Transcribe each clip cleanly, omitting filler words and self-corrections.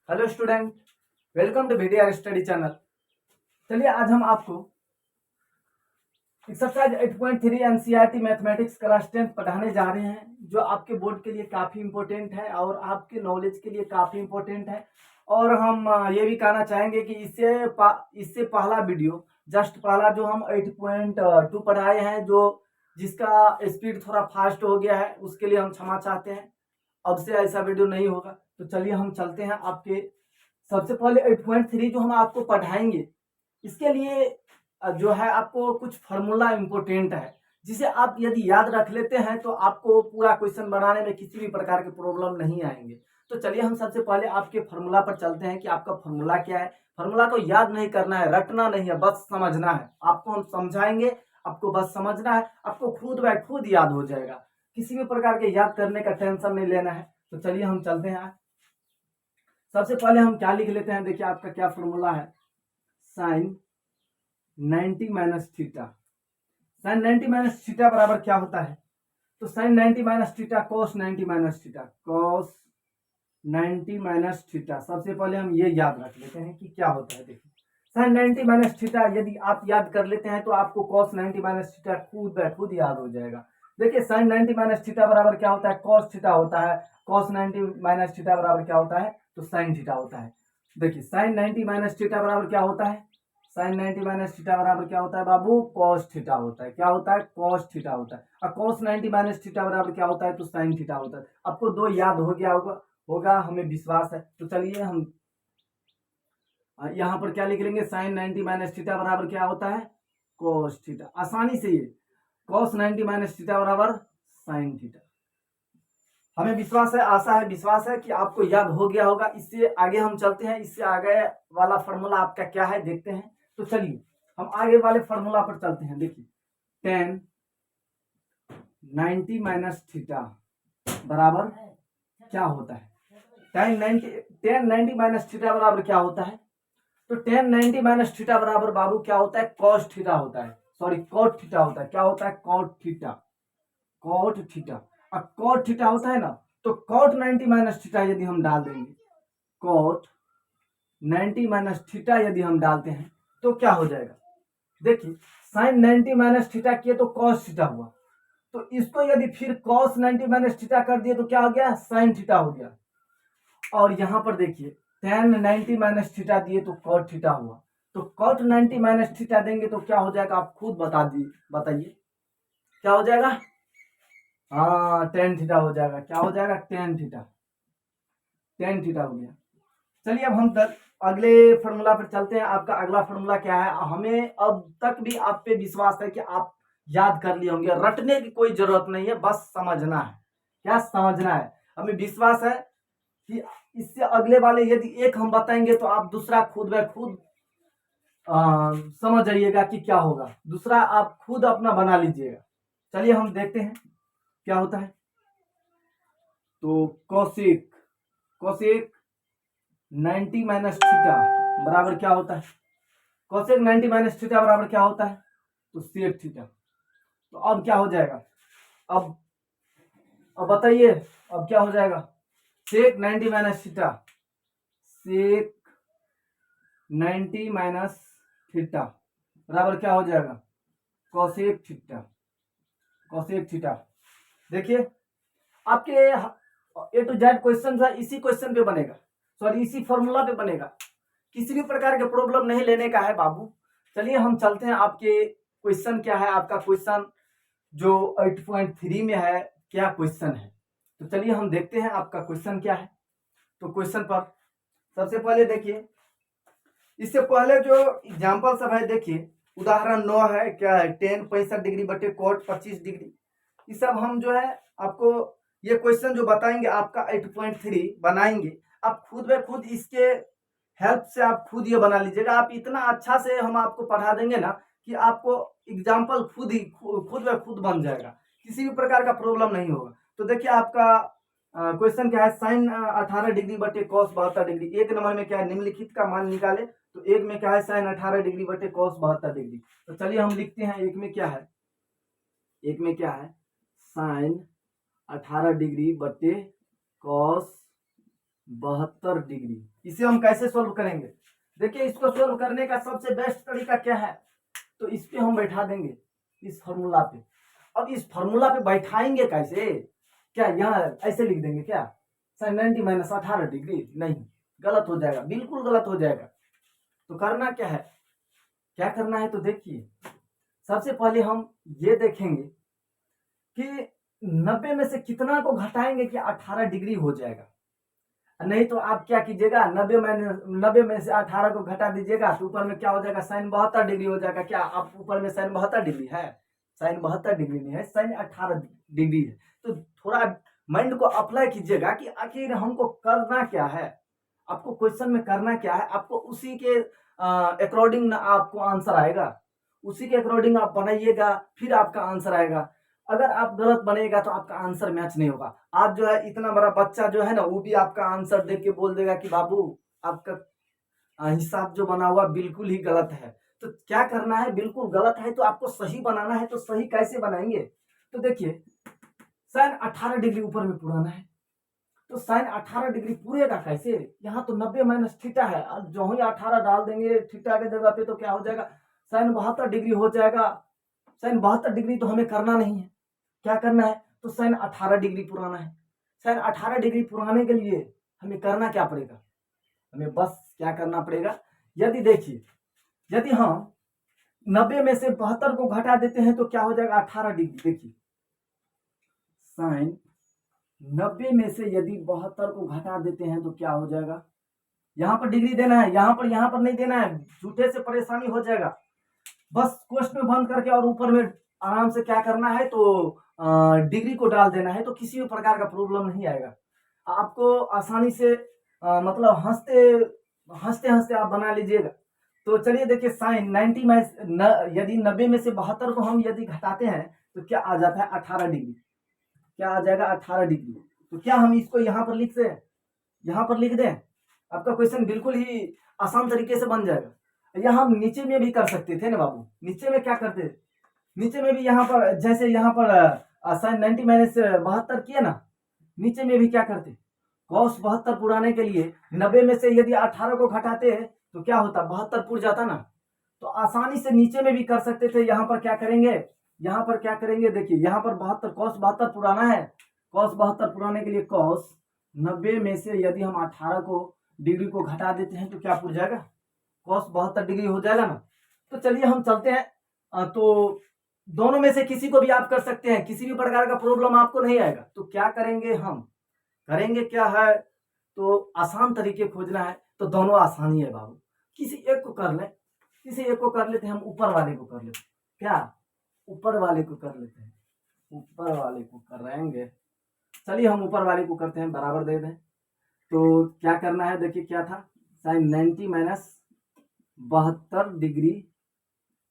Hello student, welcome to video study channel. चलिए आज हम आपको एक्सरसाइज 8.3 एनसीईआरटी मैथमेटिक्स क्लास 10 पढ़ाने जा रहे हैं, जो आपके बोर्ड के लिए काफ़ी इंपॉर्टेंट है और आपके नॉलेज के लिए काफ़ी इंपॉर्टेंट है। और हम ये भी कहना चाहेंगे कि इससे पहला वीडियो जस्ट पहला जो हम 8.2 पढ़ाए हैं, जो जिसका स्पीड थोड़ा फास्ट हो गया है, उसके लिए हम क्षमा चाहते हैं। अब से ऐसा वीडियो नहीं होगा। तो चलिए हम चलते हैं आपके सबसे पहले 8.3 जो हम आपको पढ़ाएंगे, इसके लिए जो है आपको कुछ फार्मूला इंपॉर्टेंट है, जिसे आप यदि याद रख लेते हैं तो आपको पूरा क्वेश्चन बनाने में किसी भी प्रकार के प्रॉब्लम नहीं आएंगे। तो चलिए हम सबसे पहले आपके फार्मूला पर चलते हैं कि आपका फार्मूला क्या है। फार्मूला को याद नहीं करना है, रटना नहीं है, बस समझना है। आपको हम समझाएंगे, आपको बस समझना है, आपको खुद ब खुद याद हो जाएगा। किसी भी प्रकार के याद करने का टेंशन नहीं लेना है। तो चलिए हम चलते हैं। सबसे पहले हम क्या लिख लेते हैं, देखिए आपका क्या फॉर्मूला है। Sine 90 minus theta. Sine 90 minus theta बराबर क्या होता है? तो sine 90 minus theta cos 90 minus theta, cos 90 minus theta. सबसे पहले हम ये याद रख लेते हैं कि क्या होता है। देखिए साइन 90 माइनस थीटा यदि आप याद कर लेते हैं तो आपको कॉस 90 माइनस थीटा खुद याद हो जाएगा। देखिए साइन 90 माइनस थीटा बराबर क्या होता है? कॉस थीटा होता है। कॉस 90 माइनस थीटा बराबर क्या होता है? तो साइन थीटा होता है। देखिए साइन 90 माइनस थीटा बराबर क्या होता है? साइन 90 माइनस थीटा बराबर क्या होता है बाबू? कॉस थीटा होता है। क्या होता है? कॉस थीटा होता है। और कॉस 90 माइनस थीटा बराबर क्या होता है? तो साइन थीटा होता है। आपको दो याद हो गया होगा, हमें विश्वास है। तो चलिए हम यहाँ पर क्या लिख लेंगे? साइन 90 माइनस थीटा बराबर क्या होता है? Cos theta. आसानी से ये कॉस 90 माइनस थीटा बराबर साइन थीटा। हमें विश्वास है, आशा है, विश्वास है कि आपको याद हो गया होगा। इससे आगे हम चलते हैं। इससे आगे वाला फॉर्मूला आपका क्या है देखते हैं। तो चलिए हम आगे वाले फॉर्मूला पर चलते हैं। देखिए टेन 90 माइनस थीटा बराबर क्या होता है? टेन 90 माइनस थीटा बराबर क्या होता है? तो टेन 90 माइनस थीटा बराबर बाबू क्या होता है? कॉस थीटा होता है। सॉरी, कॉट थीटा होता है। क्या होता है? Cot theta. Cot theta. अब कॉट थीटा होता है ना, तो कॉट 90 माइनस थीटा यदि हम डाल देंगे, कॉट 90 माइनस थीटा यदि हम डालते हैं तो क्या हो जाएगा? देखिए साइन 90 माइनस थीटा किए तो कॉस थीटा हुआ, तो इसको यदि फिर कॉस 90 माइनस थीटा कर दिए तो क्या हो गया? साइन थीटा हो गया। और यहां पर देखिए टेन 90 माइनस थीटा दिए तो कॉट थीटा हुआ, तो कॉट 90 माइनस थीटा देंगे तो क्या हो जाएगा? आप खुद बताइए क्या हो जाएगा? हाँ, टेन थीटा हो जाएगा। क्या हो जाएगा? Tan theta. टेन थीटा हो गया। चलिए अब हम अगले फॉर्मूला पर चलते हैं। आपका अगला फॉर्मूला क्या है? हमें अब तक भी आप पे विश्वास है कि आप याद कर लिए होंगे। रटने की कोई जरूरत नहीं है, बस समझना है। क्या समझना है? हमें विश्वास है कि इससे अगले वाले यदि एक हम बताएंगे तो आप दूसरा खुद ब खुद समझ जाइएगा कि क्या होगा। दूसरा आप खुद अपना बना लीजिएगा। चलिए हम देखते हैं क्या होता है। तो कोसेक कोसेक 90 माइनस थीटा बराबर क्या होता है? कोसेक 90 माइनस थीटा बराबर क्या होता है? तो सेक थीटा। तो अब क्या हो जाएगा? अब बताइए अब क्या हो जाएगा? सेक 90 माइनस थीटा, सेक 90 माइनस थीटा बराबर क्या हो जाएगा? Cosec theta. Cosec theta. देखिए आपके ए टू जेड क्वेश्चन जो है इसी क्वेश्चन पे बनेगा, सॉरी इसी फॉर्मूला पे बनेगा। किसी भी प्रकार के प्रॉब्लम नहीं लेने का है बाबू। चलिए हम चलते हैं। आपके क्वेश्चन क्या है? आपका क्वेश्चन जो 8.3 में है, क्या क्वेश्चन है? तो चलिए हम देखते हैं आपका क्वेश्चन क्या है। तो क्वेश्चन पर सबसे पहले देखिए, इससे पहले जो एग्जाम्पल सब है देखिए, उदाहरण 9 है, क्या है? टेन 65 डिग्री बटे कोट 25 डिग्री। ये सब हम जो है आपको ये क्वेश्चन जो बताएंगे आपका 8.3 बनाएंगे, आप खुद ब खुद इसके हेल्प से आप खुद ये बना लीजिएगा। आप इतना अच्छा से हम आपको पढ़ा देंगे ना कि आपको एग्जाम्पल खुद ब खुद बन जाएगा। किसी भी प्रकार का प्रॉब्लम नहीं होगा। तो देखिए आपका क्वेश्चन क्या है? साइन 18 डिग्री बटे कॉस 72 डिग्री। एक नंबर में क्या है? निम्नलिखित का मान निकाले। तो एक में क्या है? साइन 18 डिग्री बटे कॉस 72 डिग्री। तो चलिए हम लिखते हैं एक में क्या है। एक में क्या है? साइन 18 डिग्री बटे कॉस 72 डिग्री। इसे हम कैसे सोल्व करेंगे? देखिए, इसको सोल्व करने का सबसे बेस्ट तरीका क्या है, तो इस पे हम बैठा देंगे, इस फॉर्मूला पे। अब इस फॉर्मूला पे बैठाएंगे कैसे? क्या यहाँ ऐसे लिख देंगे क्या, sin 90 माइनस 18 डिग्री? नहीं, गलत हो जाएगा, बिल्कुल गलत हो जाएगा। तो करना क्या है, क्या करना है, तो देखिए, सबसे पहले हम ये देखेंगे कि 90 में से कितना को घटाएंगे कि 18 डिग्री हो जाएगा। नहीं तो आप क्या कीजिएगा, 90 में से 18 को घटा दीजिएगा तो ऊपर में क्या हो जाएगा, sin 72 डिग्री हो जाएगा। क्या आप ऊपर में sin 72 डिग्री है? sin 72 डिग्री नहीं है, sin 18 डिग्री है। तो थोड़ा माइंड को अप्लाई कीजिएगा कि आखिर हमको करना क्या है, आपको क्वेश्चन में करना क्या है। आपको उसी के अकॉर्डिंग आपको आंसर आएगा, उसी के अकॉर्डिंग आप बनाइएगा, फिर आपका आंसर आएगा। अगर आप गलत बनेगा तो आपका आंसर मैच नहीं होगा। आप जो है, इतना बड़ा बच्चा जो है ना, वो भी आपका आंसर देख के बोल देगा कि बाबू आपका हिसाब जो बना हुआ बिल्कुल ही गलत है। तो क्या करना है, बिल्कुल गलत है तो आपको सही बनाना है। तो सही कैसे बनाएंगे, तो देखिए, sin 18 डिग्री ऊपर में पुराना है, तो sin 18 डिग्री पूरेगा कैसे? यहाँ तो 90 माइनस थीटा है, अब जो ही 18 डाल देंगे थीटा के जगह पे तो क्या हो जाएगा, sin 72 डिग्री हो जाएगा। sin 72 डिग्री तो हमें करना नहीं है, क्या करना है, तो sin 18 डिग्री पुराना है। sin 18 डिग्री पुराने के लिए हमें करना क्या पड़ेगा, हमें बस क्या करना पड़ेगा, यदि देखिए, यदि हम 90 में से 72 को घटा देते हैं तो क्या हो जाएगा, 18 डिग्री। देखिए, sin 90 में से यदि 72 को घटा देते हैं तो क्या हो जाएगा, यहाँ पर डिग्री देना है, यहाँ पर नहीं देना है, झूठे से परेशानी हो जाएगा। बस क्वेश्चन बंद करके और ऊपर में आराम से क्या करना है, तो डिग्री को डाल देना है, तो किसी भी प्रकार का प्रॉब्लम नहीं आएगा। आपको आसानी से मतलब हंसते हंसते आप बना लीजिएगा। तो चलिए देखिए, साइन 90 में यदि 90 में से 72 को हम यदि घटाते हैं तो क्या आ जाता है, 18 डिग्री। क्या आ जाएगा, 18 डिग्री। तो क्या हम इसको यहाँ पर लिख दें, यहाँ पर लिख दें, आपका क्वेश्चन बिल्कुल ही आसान तरीके से बन जाएगा। यहाँ हम नीचे में भी कर सकते थे ना बाबू, नीचे में क्या करते, नीचे में भी यहाँ पर जैसे यहाँ पर साइन 90 माइनस 72 किए ना, नीचे में भी क्या करते, cos 72 पुराने के लिए 90 में से यदि 18 को घटाते तो क्या होता, 72 पुर जाता ना। तो आसानी से नीचे में भी कर सकते थे। यहाँ पर क्या करेंगे, यहाँ पर क्या करेंगे, देखिए यहाँ पर 72 cos 72 पुराना है, cos 72 पुराने के लिए cos 90 में से यदि हम 18 को डिग्री को घटा देते हैं तो क्या पुर जाएगा, cos 72 डिग्री हो जाएगा ना। तो चलिए हम चलते हैं, तो दोनों में से किसी को भी आप कर सकते हैं, किसी भी प्रकार का प्रॉब्लम आपको नहीं आएगा। तो क्या करेंगे, हम करेंगे क्या है, तो आसान तरीके खोजना है। तो दोनों आसानी है बाबू, किसी एक को कर ले, किसी एक को कर लेते हैं, हम ऊपर वाले को कर लेते हैं। क्या, ऊपर वाले को कर लेते हैं, ऊपर वाले को करेंगे। चलिए हम ऊपर वाले को करते हैं, बराबर दे दें। तो क्या करना है, देखिए क्या था, साइन 90 माइनस 72 डिग्री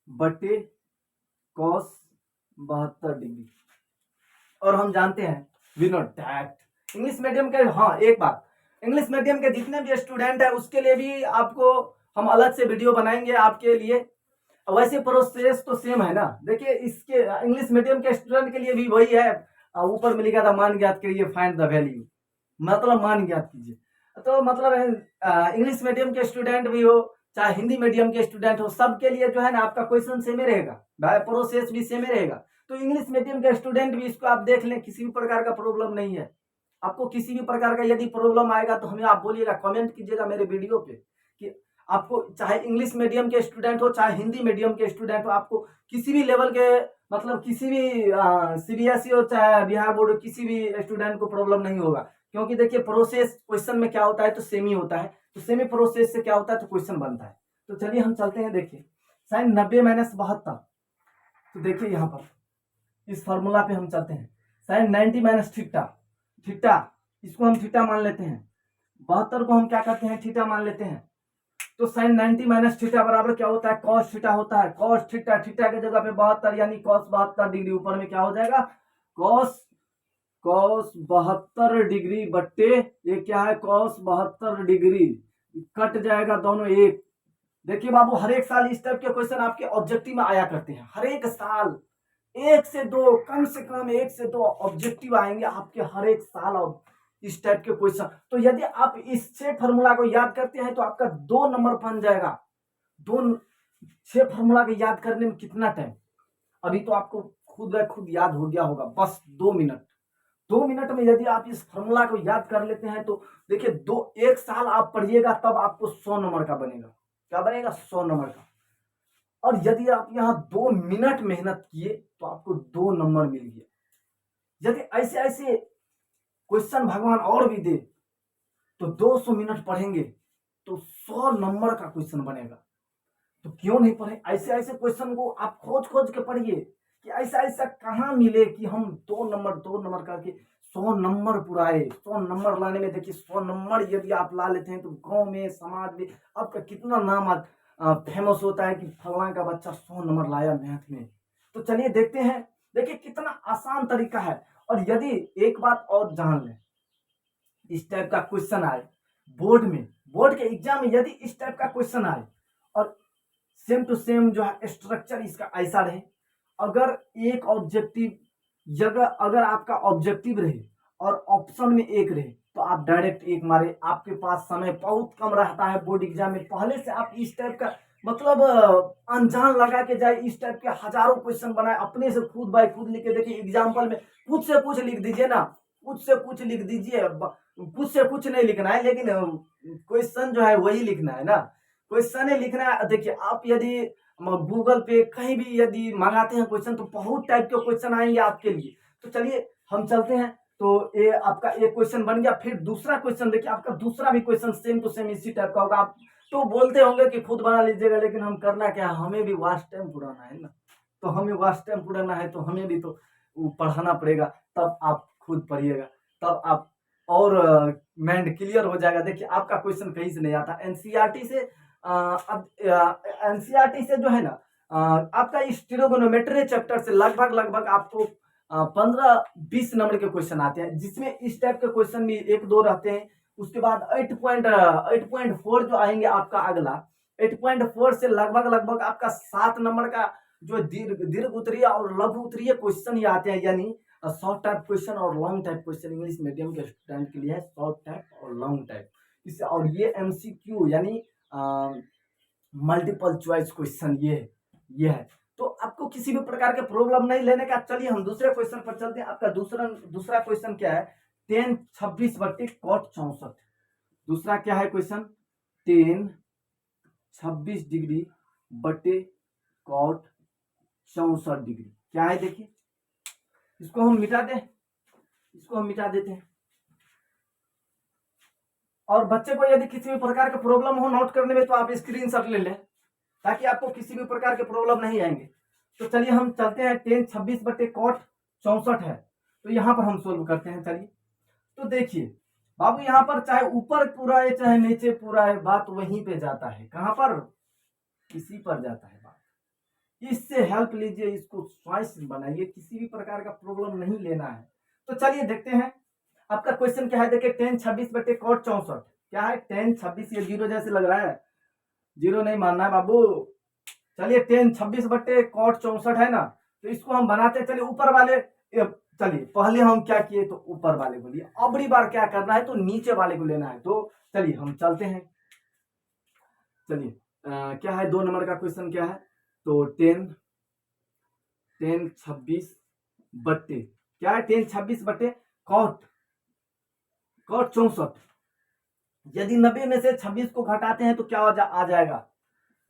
बटे cos 72 डिग्री। और हम जानते हैं, we know that English medium के, हाँ एक बात, इंग्लिश मीडियम के जितने भी स्टूडेंट है उसके लिए भी आपको हम अलग से वीडियो बनाएंगे आपके लिए। वैसे प्रोसेस तो सेम है ना। देखिए, इसके इंग्लिश मीडियम के स्टूडेंट के लिए भी वही है, ऊपर में लिखा था मान ज्ञात करिए, फाइंड द वैल्यू, मतलब मान ज्ञात कीजिए। तो मतलब इंग्लिश मीडियम के स्टूडेंट भी हो चाहे हिंदी मीडियम के स्टूडेंट हो, सबके लिए जो है ना आपका क्वेश्चन सेम ही रहेगा, प्रोसेस भी सेम ही रहेगा। तो इंग्लिश मीडियम के स्टूडेंट भी इसको आप देख लें, किसी भी प्रकार का प्रॉब्लम नहीं है। आपको किसी भी प्रकार का यदि प्रॉब्लम आएगा तो हमें आप बोलिएगा, कमेंट कीजिएगा मेरे वीडियो पे, कि आपको चाहे इंग्लिश मीडियम के स्टूडेंट हो चाहे हिंदी मीडियम के स्टूडेंट हो, आपको किसी भी लेवल के, मतलब किसी भी सीबीएसई हो चाहे बिहार बोर्ड हो, किसी भी स्टूडेंट को प्रॉब्लम नहीं होगा। क्योंकि देखिए, प्रोसेस क्वेश्चन में क्या होता है, तो सेम ही होता है, तो सेमी प्रोसेस से क्या होता है, तो क्वेश्चन बनता है। तो चलिए हम चलते हैं, देखिए साइन 90 माइनस 72। तो देखिए यहाँ पर इस फॉर्मूला पे हम चलते हैं, साइन 90 माइनस थीटा, थीटा इसको हम थीटा मान लेते हैं, 72 को हम क्या करते हैं, थीटा मान लेते हैं। तो साइन 90 माइनस थीटा बराबर क्या होता है, कॉस थीटा होता है। कॉस थीटा, थीटा के जगह पे 72 यानी कॉस 72 डिग्री, ऊपर में क्या हो जाएगा, कॉस 72 डिग्री बट्टे ये क्या है, कॉस 72 डिग्री, कट जाएगा दोनों एक। देखिए बाबू, हर एक साल इस टाइप के क्वेश्चन आपके ऑब्जेक्टिव में आया करते हैं, हर एक साल 1 से 2, कम से कम 1 से 2 ऑब्जेक्टिव आएंगे आपके हर एक साल। इस टाइप के क्वेश्चन। तो यदि आप इससे फॉर्मूला को याद करते हैं तो आपका 2 नंबर बन जाएगा। 6 फॉर्मूला को याद करने में कितना टाइम, अभी तो आपको खुद ब खुद याद हो गया होगा, बस 2 मिनट। 2 मिनट में यदि आप इस फॉर्मूला को याद कर लेते हैं तो देखिए 1 साल आप पढ़िएगा तब आपको 100 नंबर का बनेगा। क्या बनेगा? 100 नंबर का। और यदि आप यहाँ 2 मिनट मेहनत किए तो आपको 2 नंबर मिल गया। यदि ऐसे ऐसे क्वेश्चन भगवान और भी दे तो 200 मिनट पढ़ेंगे तो 100 नंबर का क्वेश्चन बनेगा। तो क्यों नहीं पढ़े? ऐसे ऐसे क्वेश्चन को आप खोज खोज के पढ़िए कि ऐसा ऐसा कहाँ मिले कि हम 2 नंबर करके 100 नंबर पुराए। 100 नंबर लाने में देखिए 100 नंबर यदि आप ला लेते हैं तो गांव में, समाज में आपका कितना नाम फेमस होता है कि फलाना का बच्चा 100 नंबर लाया मैथ में। तो चलिए देखते हैं, देखिए कितना आसान तरीका है। और यदि एक बात और जान लें, इस टाइप का क्वेश्चन आए बोर्ड में, बोर्ड के एग्जाम में यदि इस टाइप का क्वेश्चन आए और सेम टू सेम जो है स्ट्रक्चर इसका ऐसा रहे, अगर एक ऑब्जेक्टिव अगर आपका ऑब्जेक्टिव रहे और ऑप्शन में एक रहे तो आप डायरेक्ट एक मारे। आपके पास समय बहुत कम रहता है बोर्ड एग्जाम में, पहले से आप इस टाइप का मतलब अनजान लगा के जाए, इस टाइप के हजारों क्वेश्चन बनाए, अपने से खुद बाय खुद लिख के देखिए। एग्जाम्पल में कुछ से कुछ लिख दीजिए ना, कुछ से कुछ लिख दीजिए, कुछ से कुछ नहीं लिखना है, लेकिन क्वेश्चन जो है वही लिखना है ना, क्वेश्चन ही लिखना है। देखिए आप यदि गूगल पे कहीं भी यदि मंगाते हैं क्वेश्चन तो बहुत टाइप के क्वेश्चन आएंगे आपके लिए। तो चलिए हम चलते हैं। तो ये आपका एक क्वेश्चन बन गया। फिर दूसरा क्वेश्चन देखिए, आपका दूसरा भी क्वेश्चन सेम टू सेम इसी टाइप का होगा। आप तो बोलते होंगे कि खुद बना लीजिएगा, लेकिन हम करना क्या है, हमें भी वास्ट टाइम पुराना है ना, तो हमें वास्ट टाइम पुराना है तो हमें भी तो पढ़ाना पड़ेगा। तब आप खुद पढ़िएगा, तब आप और माइंड क्लियर हो जाएगा। देखिए आपका क्वेश्चन कहीं से नहीं आता, एनसीईआरटी से अब एनसीईआरटी से जो है ना आपका इस ट्रिगोनोमेट्री चैप्टर से लगभग आपको 15-20 नंबर के क्वेश्चन आते हैं, जिसमें इस टाइप के क्वेश्चन भी 1-2 रहते हैं। उसके बाद 8.4 जो आएंगे आपका अगला 8.4 से लगभग आपका 7 नंबर का जो दीर्घ उत्तरीय और लघु उत्तरीय क्वेश्चन ही आते हैं, यानी शॉर्ट टाइप क्वेश्चन और long type question. English medium के स्टूडेंट के लिए है शॉर्ट टाइप और लॉन्ग टाइप। इससे और ये एमसीक्यू यानी मल्टीपल चॉइस क्वेश्चन ये है। तो आपको किसी भी प्रकार के प्रॉब्लम नहीं लेने का। चलिए हम दूसरे क्वेश्चन पर चलते हैं। आपका दूसरा क्वेश्चन क्या है? 10 26 बट्टे cot 64। दूसरा क्या है क्वेश्चन? 10 26 डिग्री बट्टे cot 64 डिग्री क्या है? देखिए इसको हम मिटा दें, इसको हम मिटा देते हैं। और बच्चे को यदि किसी भी प्रकार का प्रॉब्लम हो नोट करने में तो आप स्क्रीनशॉट ले लें, ताकि आपको किसी भी प्रकार के प्रॉब्लम नहीं आएंगे। तो चलिए हम चलते हैं। 10 26 बट्टे cot 64 है, तो यहाँ पर हम सोल्व करते हैं। चलिए तो देखिए बाबू, यहाँ पर चाहे ऊपर पूरा है चाहे नीचे पूरा है, बात वहीं पे जाता है। कहाँ पर? इसी पर जाता है बात। इससे हेल्प लीजिए, इसको चॉइस बनाइए, किसी भी प्रकार का प्रॉब्लम नहीं लेना है। तो चलिए देखते हैं आपका क्वेश्चन क्या है। देखिए 10 26 बट्टे cot 64 क्या है? 10 26 ये जीरो जैसे लग रहा है, जीरो नहीं मानना है बाबू। चलिए 10 26 बट्टे cot 64 है ना, तो इसको हम बनाते हैं। चलिए ऊपर वाले, चलिए पहले हम क्या किए तो ऊपर वाले को लिए, अबरी बार क्या करना है तो नीचे वाले को लेना है। तो चलिए हम चलते हैं। चलिए क्या है 2 नंबर का क्वेश्चन क्या है? तो 10 26 बट्टे क्या है? 10 26 बट्टे cot 64। यदि 90 में से 26 को घटाते हैं तो क्या आ जाएगा?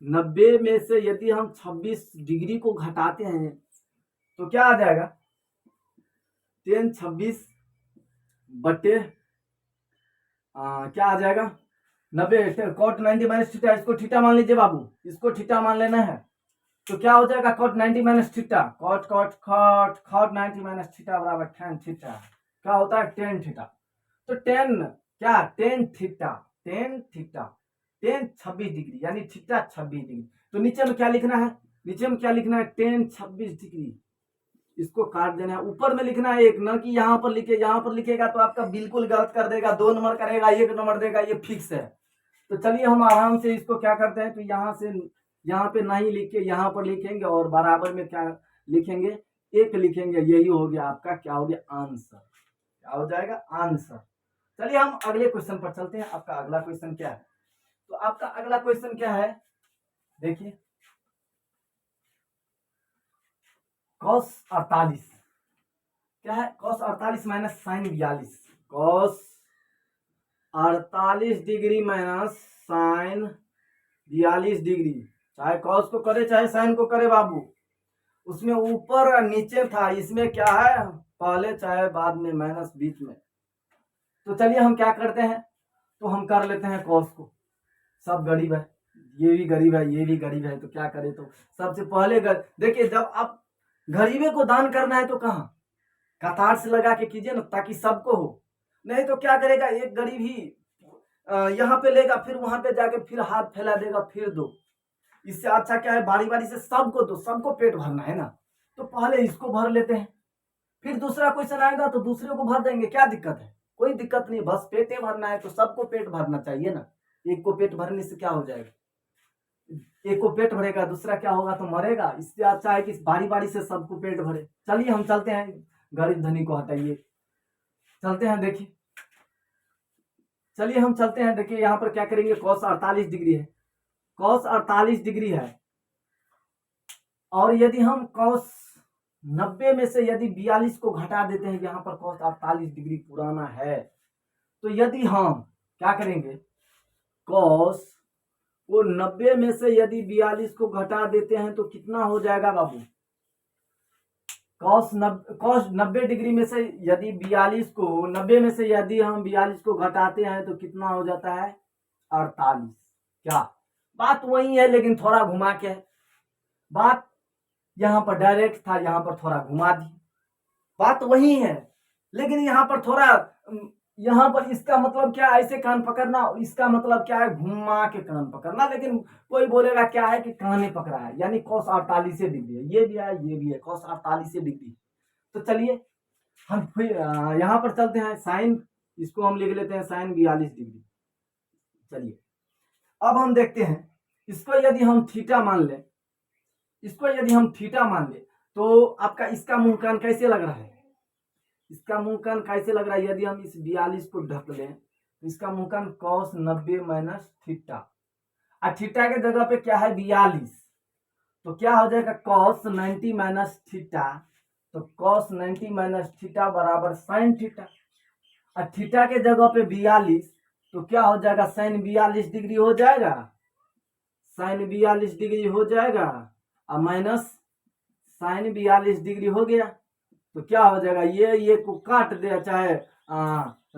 90 में से यदि हम 26 डिग्री को घटाते हैं तो क्या आ जाएगा? 10 26 बट्टे क्या आ जाएगा? 90 cot 90 माइनस थीटा, इसको थीटा मान लीजिए बाबू, इसको थीटा मान लेना है। तो क्या हो जाएगा? cot 90 minus theta, cot 90 minus theta बराबर tan थीटा। क्या होता है? tan theta. तो tan क्या? tan थीटा 26 डिग्री यानी थीटा 26 डिग्री। तो नीचे में क्या लिखना है? नीचे में क्या लिखना है? tan 26 degree. इसको काट देना है, ऊपर में लिखना है एक, न कि यहाँ पर लिखे। यहाँ पर लिखेगा तो आपका बिल्कुल गलत कर देगा, 2 नंबर करेगा, 1 नंबर देगा, ये फिक्स है। तो चलिए हम आराम से इसको क्या करते हैं, तो यहाँ से यहाँ पे नहीं लिख के यहाँ पर लिखेंगे और बराबर में क्या लिखेंगे? 1 लिखेंगे। यही हो गया आपका क्या हो गया? आंसर। क्या हो जाएगा? आंसर। चलिए हम अगले क्वेश्चन पर चलते हैं। आपका अगला क्वेश्चन क्या है? तो आपका अगला क्वेश्चन क्या है, देखिए cos 48 क्या है? cos 48 minus sine 42, cos 48 degree minus sine 42 degree. चाहे cos को करे चाहे साइन को करे बाबू, उसमें ऊपर और नीचे था, इसमें क्या है पहले चाहे बाद में माइनस बीच में। तो चलिए हम क्या करते हैं, तो हम कर लेते हैं cos को। सब गरीब है, ये भी गरीब है, ये भी गरीब है, तो क्या करें? तो सबसे पहले देखिए, जब आप गरीबे को दान करना है तो कहाँ कतार से लगा के कीजिए ना, ताकि सबको हो। नहीं तो क्या करेगा, एक गरीब ही यहाँ पे लेगा, फिर वहां पे जाके फिर हाथ फैला देगा, फिर दो। इससे अच्छा क्या है, बारी बारी से सबको दो, सबको पेट भरना है ना। तो पहले इसको भर लेते हैं, फिर दूसरा क्वेश्चन आएगा तो दूसरे को भर देंगे। क्या दिक्कत है? कोई दिक्कत नहीं, बस पेटे भरना है तो सबको पेट भरना चाहिए ना। एक को पेट भरने से क्या हो जाएगा, एक को पेट भरेगा दूसरा क्या होगा, तो मरेगा। इससे अच्छा है कि बारी बारी से सबको पेट भरे। चलिए हम चलते हैं, गरीब धनी को हटाइए, चलते हैं। देखिए चलिए हम चलते हैं, देखिए यहाँ पर क्या करेंगे, cos 48 डिग्री है, cos 48 डिग्री है, और यदि हम cos 90 में से यदि 42 को घटा देते हैं, यहाँ पर cos 48 डिग्री पुराना है, तो यदि हम क्या करेंगे, cos वो 90 में से यदि 42 को घटा देते हैं तो कितना हो जाएगा बाबू? cos 90 डिग्री में से यदि 42 को 90 में से यदि हम 42 को घटाते हैं तो कितना हो जाता है? 48। क्या बात वही है, लेकिन थोड़ा घुमा के है। बात यहाँ पर डायरेक्ट था, यहाँ पर थोड़ा घुमा दी। बात वही है, लेकिन यहाँ पर थोड़ा, यहाँ पर इसका मतलब क्या है, ऐसे कान पकड़ना, और इसका मतलब क्या है, घुमा के कान पकड़ना। लेकिन कोई बोलेगा क्या है कि काने पकड़ा है, यानी cos 48 डिग्री है, ये भी है ये भी है, cos 48 डिग्री। तो चलिए हम फिर यहाँ पर चलते हैं, साइन, इसको हम लिख लेते हैं साइन 42 डिग्री। चलिए अब हम देखते हैं, इसको यदि हम थीटा मान ले, इसको यदि हम थीटा मान ले, तो आपका इसका मुंह कान कैसे लग रहा है, इसका मुंह कान कैसे लग रहा है? यदि हम इस 42 को ढक लें तो इसका मुंह कान cos 90 माइनस थीटा, और थीटा के जगह पे क्या है 42, तो क्या हो जाएगा cos 90 माइनस थीटा। तो cos 90 माइनस थीटा बराबर साइन थीटा, और थीटा के जगह पे 42, तो क्या हो जाएगा साइन 42 डिग्री हो जाएगा, साइन 42 डिग्री हो जाएगा, और माइनस साइन 42 डिग्री हो गया। तो क्या हो जाएगा, ये को काट दे, चाहे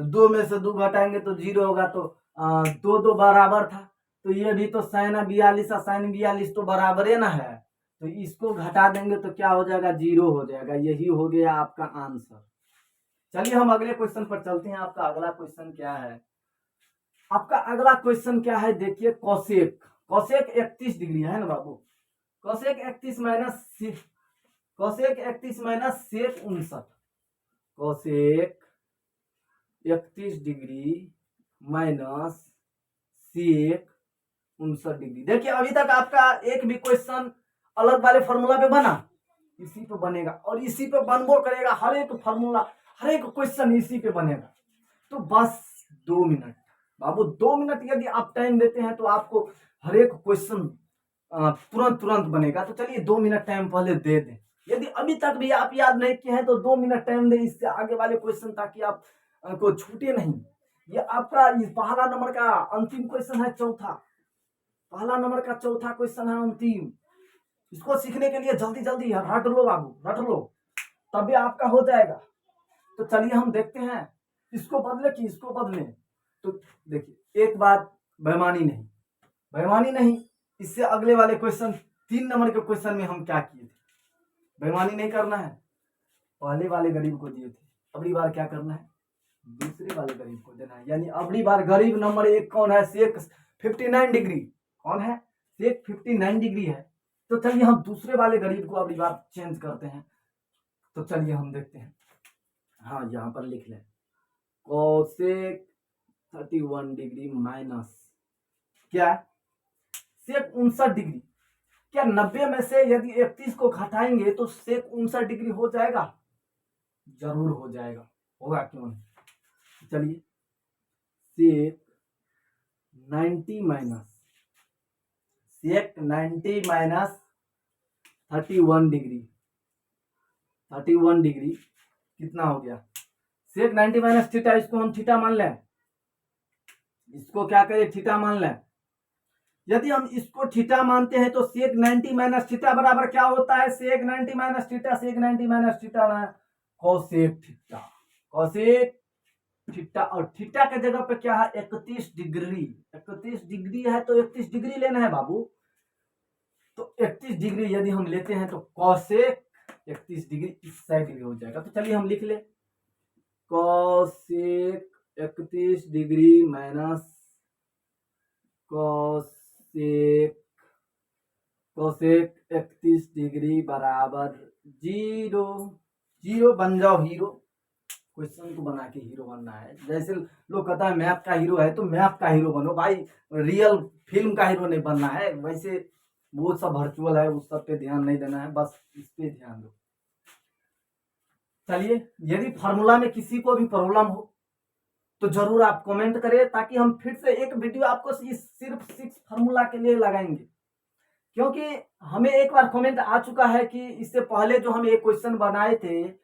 2 में से 2 घटाएंगे तो 0 होगा, तो 2 बराबर था, तो ये भी तो साइन 42 और साइन 42 तो बराबर है ना है, तो इसको घटा देंगे तो क्या हो जाएगा, 0 हो जाएगा। यही हो गया आपका आंसर। चलिए हम अगले क्वेश्चन पर चलते हैं। आपका अगला क्वेश्चन क्या है, आपका अगला क्वेश्चन क्या है, देखिए कोसेक, कोसेक 31 डिग्री है ना बाबू, cosec 31 minus cosec 31 minus sec 59, cosec 31 degree minus sec 59 degree. देखिए अभी तक आपका एक भी क्वेश्चन अलग वाले फॉर्मूला पे बना, इसी पे बनेगा, और इसी पे बनबो करेगा। हर एक फॉर्मूला, हर एक क्वेश्चन इसी पे बनेगा। तो बस 2 मिनट बाबू, 2 मिनट यदि आप टाइम देते हैं तो आपको हर एक क्वेश्चन तुरंत तुरंत बनेगा। तो चलिए 2 मिनट टाइम पहले दे दें। यदि अभी तक भी आप याद नहीं किए हैं तो 2 मिनट टाइम दें इससे आगे वाले क्वेश्चन, ताकि आप को छूटे नहीं। ये आपका पहला नंबर का अंतिम क्वेश्चन है, चौथा, पहला नंबर का चौथा क्वेश्चन है अंतिम। इसको सीखने के लिए जल्दी जल्दी रट लो बाबू, रट लो, तभी आपका हो जाएगा। तो चलिए हम देखते हैं, इसको बदले कि इसको बदले। तो देखिए एक बात, बेईमानी नहीं, बेईमानी नहीं। इससे अगले वाले क्वेश्चन 3 नंबर के क्वेश्चन में हम क्या किए थे, बेईमानी नहीं करना है। पहले वाले गरीब को दिए थे, अगली बार क्या करना है, दूसरे वाले गरीब को देना है। यानी अगली बार गरीब नंबर 1 कौन है, सेक 59 डिग्री। कौन है, सेक 59 डिग्री है। तो चलिए हम दूसरे वाले गरीब को अगली बार चेंज करते हैं। तो चलिए हम देखते हैं, हाँ यहाँ पर लिख लें, कोसेक 31 डिग्री माइनस क्या, सेक 59 डिग्री। क्या 90 में से यदि 31 को घटाएंगे तो सेक 59 डिग्री हो जाएगा? जरूर हो जाएगा, होगा क्यों नहीं। चलिए सेक 90 माइनस 31 डिग्री। 31 डिग्री कितना हो गया? सेक 90 माइनस थीटा, इसको हम थीटा मान लें, इसको क्या करें? थीटा मान लें। यदि हम इसको थीटा मानते हैं तो सेक 90 माइनस थीटा बराबर क्या होता है? सेक 90 माइनस थीटा, सेक 90 minus theta cosec theta, cosec theta. और थीटा के जगह पे क्या है? 31 डिग्री। 31 डिग्री है तो 31 डिग्री लेना है बाबू। तो 31 डिग्री यदि हम लेते हैं तो कोसेक 31 डिग्री इस साइड भी हो जाएगा। तो चलिए हम लिख ले, cosec 31 degree minus cosec 31 degree बराबर 0। 0 बन जाओ हीरो। क्वेश्चन को बना के हीरो बनना है। जैसे लोग कहता है मैथ का हीरो है तो मैथ का हीरो बनो भाई, रियल फिल्म का हीरो नहीं बनना है। वैसे वो सब वर्चुअल है, उस सब पे ध्यान नहीं देना है, बस इस पे ध्यान दो। चलिए, यदि फार्मूला में किसी को भी प्रॉब्लम हो तो जरूर आप कमेंट करें, ताकि हम फिर से एक वीडियो आपको सिर्फ 6 फार्मूला के लिए लगाएंगे। क्योंकि हमें एक बार कमेंट आ चुका है कि इससे पहले जो हम एक क्वेश्चन बनाए थे,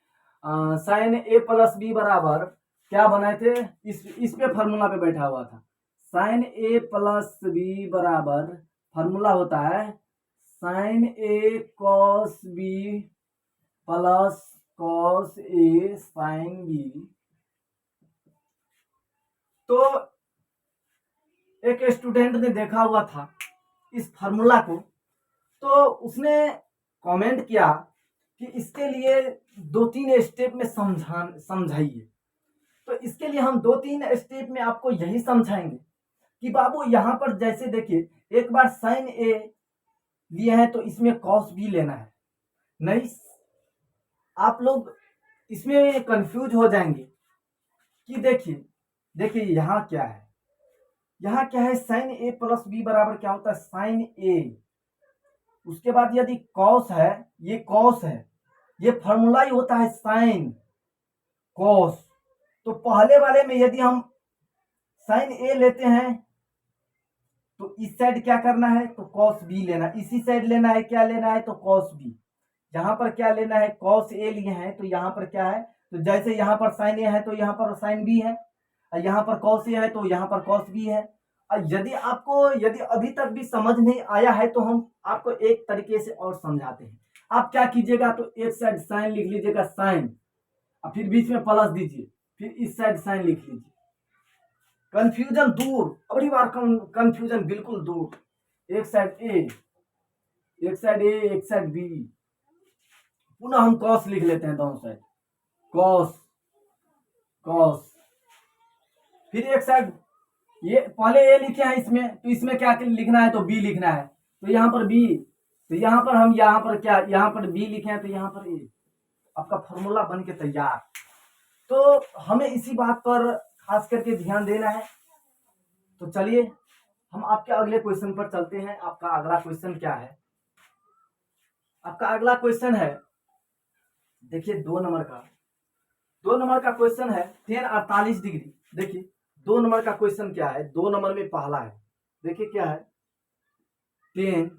साइन ए प्लस बी बराबर क्या बनाए थे, इस पे फार्मूला पे बैठा हुआ था। साइन ए प्लस बी बराबर फार्मूला होता है sign A cos B plus cos A sine B. तो एक स्टूडेंट ने देखा हुआ था इस फार्मूला को, तो उसने कमेंट किया कि इसके लिए 2-3 स्टेप में समझाइए। तो इसके लिए हम 2-3 स्टेप में आपको यही समझाएंगे कि बाबू यहाँ पर जैसे देखिए, एक बार साइन ए लिए हैं तो इसमें कॉस बी लेना है। नहीं, आप लोग इसमें कंफ्यूज हो जाएंगे कि देखिए यहाँ क्या है, यहाँ क्या है? साइन ए प्लस बी बराबर क्या होता है? साइन ए। उसके बाद यदि कॉस है, ये कॉस है, ये फॉर्मूला ही होता है साइन कॉस। तो पहले वाले में यदि हम साइन ए लेते हैं तो इस साइड क्या करना है? तो कॉस बी लेना। इसी साइड लेना है, क्या लेना है? तो कॉस बी। यहाँ पर क्या लेना है? कॉस ए लिए हैं तो यहाँ पर क्या है? तो जैसे यहाँ पर साइन ए है तो यहाँ पर साइन बी है, और यहाँ पर कॉस ए है तो यहाँ पर कॉस बी है। और यदि अभी तक भी समझ नहीं आया है तो हम आपको एक तरीके से और समझाते हैं। आप क्या कीजिएगा? तो एक साइड साइन लिख लीजिएगा, साइन, और फिर बीच में प्लस दीजिए, फिर इस साइड साइन लिख लीजिए। कंफ्यूजन दूर, अगली बार कंफ्यूजन बिल्कुल दूर। एक साइड ए, एक साइड ए, एक साइड बी। पुनः हम कॉस लिख लेते हैं दोनों साइड, कॉस कॉस। फिर एक साइड ये पहले ए लिखे हैं इसमें, तो इसमें क्या लिखना है? तो बी लिखना है। तो यहाँ पर बी, तो यहाँ पर हम यहाँ पर क्या, यहाँ पर बी लिखे हैं तो यहाँ पर ए। आपका फॉर्मूला बन के तैयार। तो हमें इसी बात पर खास करके ध्यान देना है। तो चलिए हम आपके अगले क्वेश्चन पर चलते हैं। आपका अगला क्वेश्चन क्या है? आपका अगला क्वेश्चन है, देखिए 2 नंबर का क्वेश्चन है, tan 48 डिग्री। देखिए 2 नंबर का क्वेश्चन क्या है? 2 नंबर में पहला है, देखिए क्या है? tan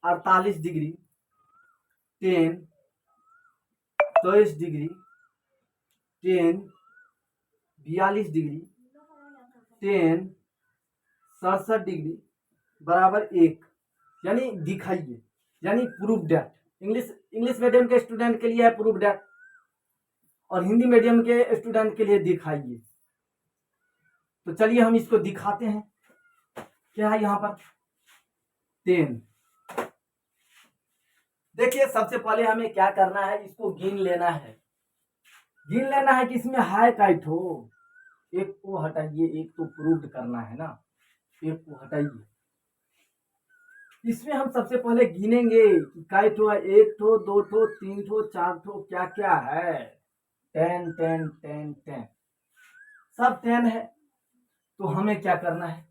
48 degree, tan 23 degree, tan 42 degree, tan 67 degree बराबर 1। यानी दिखाइए, यानी प्रूव दैट। इंग्लिश मीडियम के स्टूडेंट के लिए है प्रूव दैट, और हिंदी मीडियम के स्टूडेंट के लिए दिखाइए। तो चलिए हम इसको दिखाते हैं। क्या है यहाँ पर? 10। देखिए सबसे पहले हमें क्या करना है? इसको गिन लेना है। गिन लेना है कि इसमें है काइट हो। एक को हटाइए, एक तो प्रूव करना है ना, एक को हटाइए। इसमें हम सबसे पहले गिनेंगे कि काइट हुआ 1 ठो, 2 ठो, 3 ठो, 4 ठो, क्या क्या है? 10 10 10 10, सब 10 है। तो हमें क्या करना है?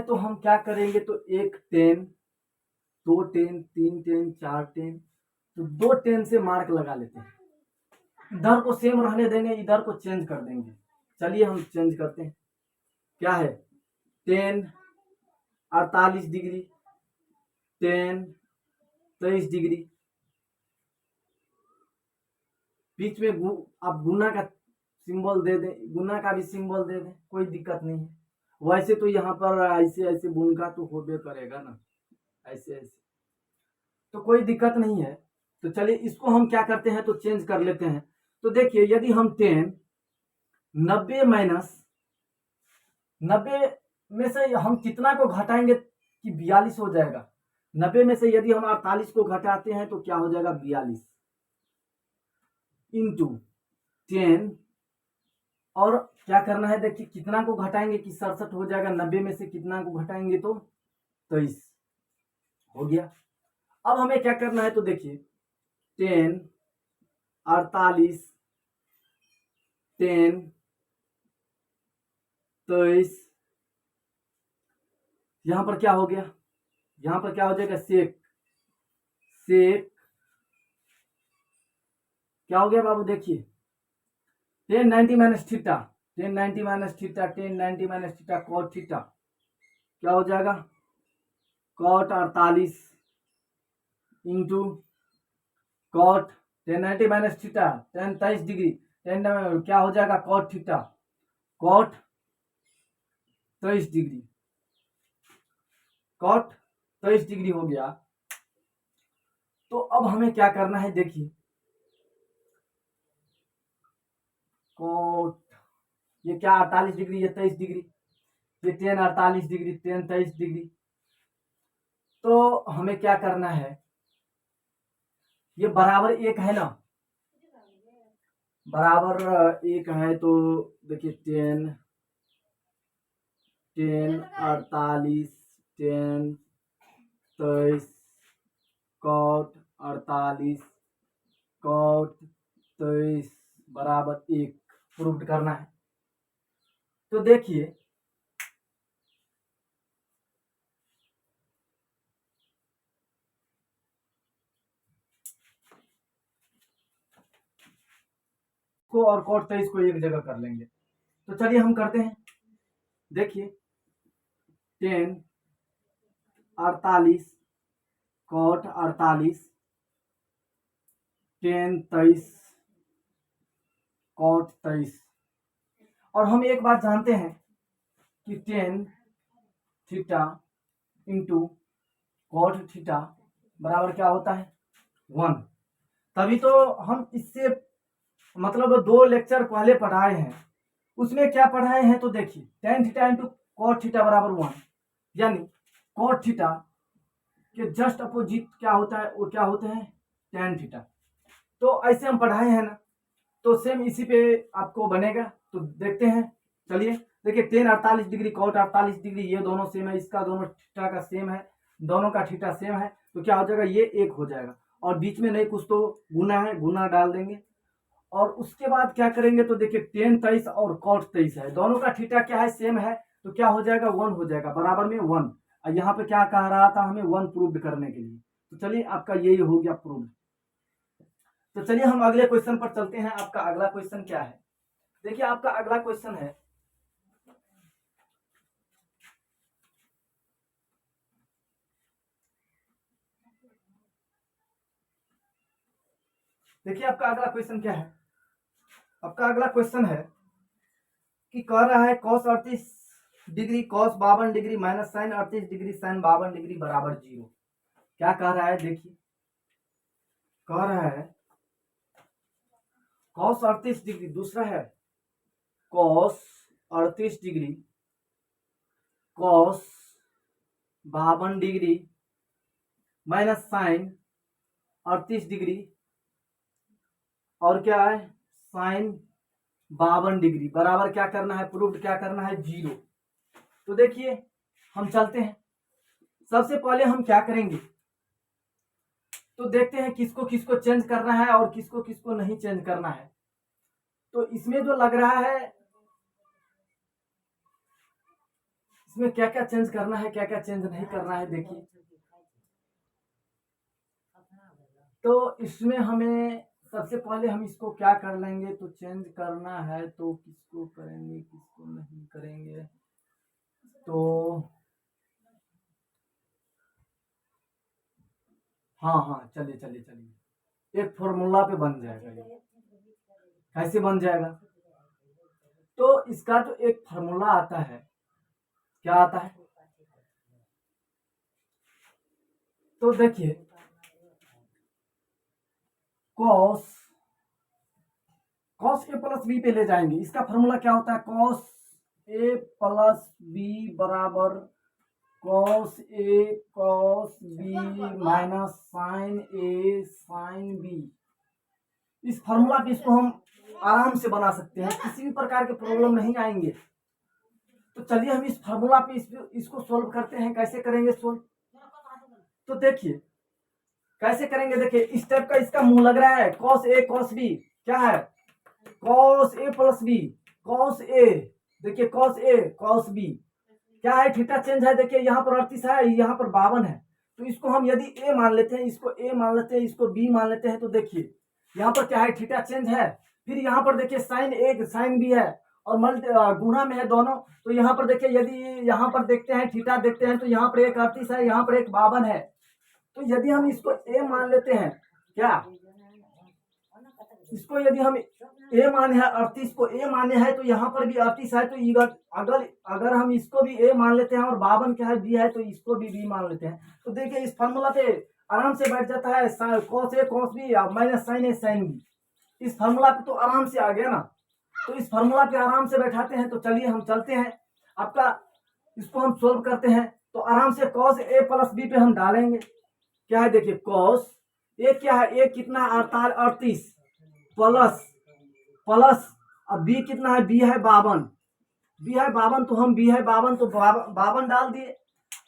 तो हम क्या करेंगे? तो 1 10, 2 10, 3 10, 4 10, तो 2 10 से मार्क लगा लेते हैं। इधर को सेम रहने देंगे, इधर को चेंज कर देंगे। चलिए हम चेंज करते हैं। क्या है, 10 48 डिग्री, 10 23 डिग्री। बीच में आप गुना का सिंबल दे दें, गुना का भी सिंबल दे दें, कोई दिक्कत नहीं है। वैसे तो यहाँ पर ऐसे ऐसे गुना तो होबे करेगा ना, ऐसे ऐसे तो कोई दिक्कत नहीं है। तो चलिए इसको हम क्या करते हैं, तो चेंज कर लेते हैं। तो देखिए यदि हम 10 90 माइनस 90 में से हम कितना को घटाएंगे कि 42 हो जाएगा। 90 में से यदि हम 48 को घटाते हैं तो क्या हो जाएगा, 42 इंटू 10। और क्या करना है, देखिए कितना को घटाएंगे कि 67 हो जाएगा। 90 में से कितना को घटाएंगे तो 23 हो गया। अब हमें क्या करना है, तो देखिए 10 48 10 23, यहां पर क्या हो गया, यहां पर क्या हो जाएगा, सेक सेक क्या हो गया बाबू, देखिए 10 90 minus theta, 10 90 minus theta, 10 90 minus theta cot theta क्या हो जाएगा, cot 48 into cot 10 90 minus theta 10 23 degree, 10 क्या हो जाएगा, cot theta cot 23 degree, cot 23 degree हो गया। तो अब हमें क्या करना है, देखिए कॉट, ये क्या 48 डिग्री, ये 23 डिग्री, ये 10 48 डिग्री, 10 23 डिग्री। तो हमें क्या करना है, ये बराबर एक है ना, बराबर एक है। तो देखिए 10 48 10 23 कॉट 48 कॉट 23 बराबर एक प्रूव करना है। तो देखिए को और कॉट 23 को एक जगह कर लेंगे। तो चलिए हम करते हैं। देखिए 10 48 कॉट 48 10 23 कॉट 23। और हम एक बात जानते हैं कि 10 थीटा इंटू कॉट थीटा बराबर क्या होता है, 1। तभी तो हम इससे मतलब 2 लेक्चर पहले पढ़ाए हैं, उसमें क्या पढ़ाए हैं, तो देखिए tan theta into cot theta बराबर 1, यानी कॉट थीटा के जस्ट अपोजिट क्या होता है, वो क्या होते हैं, tan थीटा। तो ऐसे हम पढ़ाए हैं ना, तो सेम इसी पे आपको बनेगा। तो देखते हैं, चलिए देखिए 10 48 डिग्री कॉट 48 डिग्री, ये दोनों सेम है, इसका दोनों थीटा का सेम है, दोनों का थीटा सेम है। तो क्या हो जाएगा, ये एक हो जाएगा और बीच में नहीं कुछ तो गुना है, गुना डाल देंगे। और उसके बाद क्या करेंगे, तो देखिए 10 23 और कॉट 23 है, दोनों का थीटा क्या है, सेम है। तो क्या हो जाएगा, 1 हो जाएगा, बराबर में 1। और यहाँ पे क्या कह रहा था हमें, 1 प्रूव करने के लिए। तो चलिए आपका यही हो गया प्रूव। तो चलिए हम अगले क्वेश्चन पर चलते हैं। आपका अगला क्वेश्चन क्या है, देखिए आपका अगला क्वेश्चन है, देखिए आपका अगला क्वेश्चन क्या है। आपका अगला क्वेश्चन है कि कह रहा है cos 38 degree cos 52 degree minus sine 38 degree sine 52 degree बराबर 0। क्या कह रहा है, देखिए कह रहा है cos 38 डिग्री, दूसरा है cos 38 degree cos 52 degree minus sine 38 degree, और क्या है, साइन 52 डिग्री बराबर क्या करना है, प्रूफ क्या करना है, 0। तो देखिए हम चलते हैं, सबसे पहले हम क्या करेंगे, तो देखते हैं किसको किसको चेंज करना है और किसको किसको नहीं चेंज करना है। तो इसमें जो लग रहा है, इसमें क्या क्या चेंज करना है, क्या क्या चेंज नहीं करना है, देखिए। तो इसमें हमें सबसे पहले हम इसको क्या कर लेंगे, तो चेंज करना है तो किसको करेंगे किसको नहीं करेंगे, तो हाँ हाँ चलिए चलिए चलिए, एक फॉर्मूला पे बन जाएगा ये। कैसे बन जाएगा, तो इसका जो एक फॉर्मूला आता है, क्या आता है, तो देखिए cos cos A plus B पे ले जाएंगे। इसका फॉर्मूला क्या होता है, कॉस ए प्लस बी बराबर cos A cos B minus sign A sine B. इस फॉर्मूला पे इसको हम आराम से बना सकते हैं, किसी भी प्रकार के प्रॉब्लम नहीं आएंगे। तो चलिए हम इस फॉर्मूला पे इसको सोल्व करते हैं। कैसे करेंगे सोल्व, तो देखिए कैसे करेंगे। देखिए इस टाइप का इसका मुंह लग रहा है, कॉस ए कॉस बी क्या है, cos A plus B cos A, देखिए कॉस ए कॉस बी क्या है, थीटा चेंज है। देखिए यहाँ पर 38 है, यहाँ पर 52 है। तो इसको हम यदि ए मान लेते हैं, इसको ए मान लेते हैं, इसको बी मान लेते हैं, तो देखिए यहाँ पर क्या है, थीटा चेंज है। फिर यहाँ पर देखिए साइन ए साइन बी है और गुणा में है दोनों। तो यहाँ पर देखिए यदि यहाँ पर देखते हैं थीटा देखते हैं, तो यहाँ पर एक 38 है, यहाँ पर एक 52 है। तो यदि हम इसको ए मान लेते हैं, क्या इसको यदि हम ए माने है, 38 को ए माने है, तो यहाँ पर भी 38 है। तो अगर अगर हम इसको भी ए मान लेते हैं और 52 क्या है बी है, तो इसको भी बी मान लेते हैं। तो देखिए इस फॉर्मूला पे आराम से बैठ जाता है, cos A cos B minus sign A sine B. इस फॉर्मूला पे तो आराम से आ गया ना। तो इस फॉर्मूला पे आराम से बैठाते हैं। तो चलिए हम चलते हैं, आपका इसको हम सोल्व करते हैं। तो आराम से कॉस ए प्लस बी पे हम डालेंगे, क्या है देखिए कॉस ए क्या है, ए कितना 38 प्लस प्लस अब बी कितना है, बी है 52, बी है 52, तो हम बी है 52 तो 52 डाल दिए।